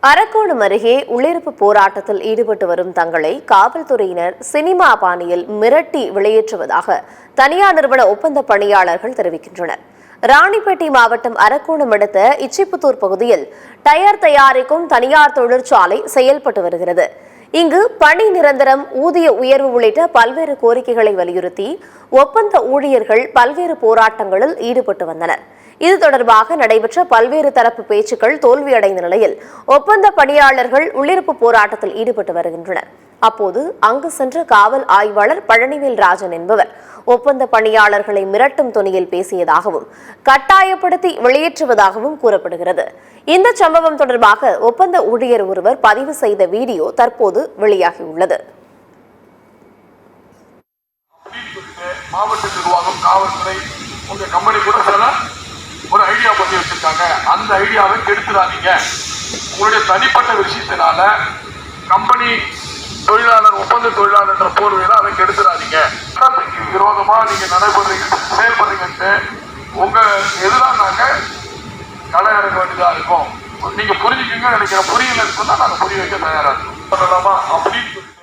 அரக்கோணம் அருகே உள்ளிருப்பு போராட்டத்தில் ஈடுபட்டு வரும் தங்களை காவல்துறையினர் சினிமா பாணியில் மிரட்டி வெளியேற்றுவதாக தனியார் நிறுவன ஒப்பந்த பணியாளர்கள் தெரிவிக்கின்றனர். ராணிப்பேட்டை மாவட்டம் அரக்கோணம் அடுத்த இச்சிப்புத்தூர் பகுதியில் டயர் தயாரிக்கும் தனியார் தொழிற்சாலை செயல்பட்டு வருகிறது. இங்கு பணி நிரந்தரம், ஊதிய உயர்வு உள்ளிட்ட பல்வேறு கோரிக்கைகளை வலியுறுத்தி ஒப்பந்த ஊழியர்கள் பல்வேறு போராட்டங்களில் ஈடுபட்டு வந்தனர். இது தொடர்பாக நடைபெற்ற பல்வேறு தரப்பு பேச்சுக்கள் தோல்வியடைந்த நிலையில் ஒப்பந்த பணியாளர்கள் உள்ளிருப்பு போராட்டத்தில் ஈடுபட்டு வருகின்றனர். அப்போது அங்கு சென்ற காவல் ஆய்வாளர் பழனிவேல் ராஜன் என்பவர் ஒப்பந்த பணியாளர்களை மிரட்டும் தொனியில் பேசியதாகவும் கட்டாயப்படுத்தி வெளியேற்றுவதாகவும் கூறப்படுகிறது. இந்த சம்பவம் தொடர்பாக ஒப்பந்த ஊழியர் ஒருவர் பதிவு செய்த வீடியோ தற்போது வெளியாகியுள்ளது. மாவட்ட நிர்வாகம், காவல்துறை, உங்க கம்பெனி கூட ஒரு ஐடியா பண்ணி வச்சிருக்காங்க. அந்த ஐடியாவை கெடுத்துடாதீங்க. உங்களுடைய தனிப்பட்ட விஷயத்தினால கம்பெனி தொழிலாளர், ஒப்பந்த தொழிலாளர் போர்வையில அதை கெடுத்துடாதீங்க. சட்டத்துக்கு விரோதமா நீங்க செயல்படுறீங்கன்ட்டு உங்க எதிராக நாங்க கடை இறங்க வேண்டியதா இருக்கும். நீங்க புரிஞ்சுக்கீங்க நினைக்கிற புரியலன்னு சொன்னா நாங்க புரிய வைக்க தயாரா இருக்கோம். அப்படின்னு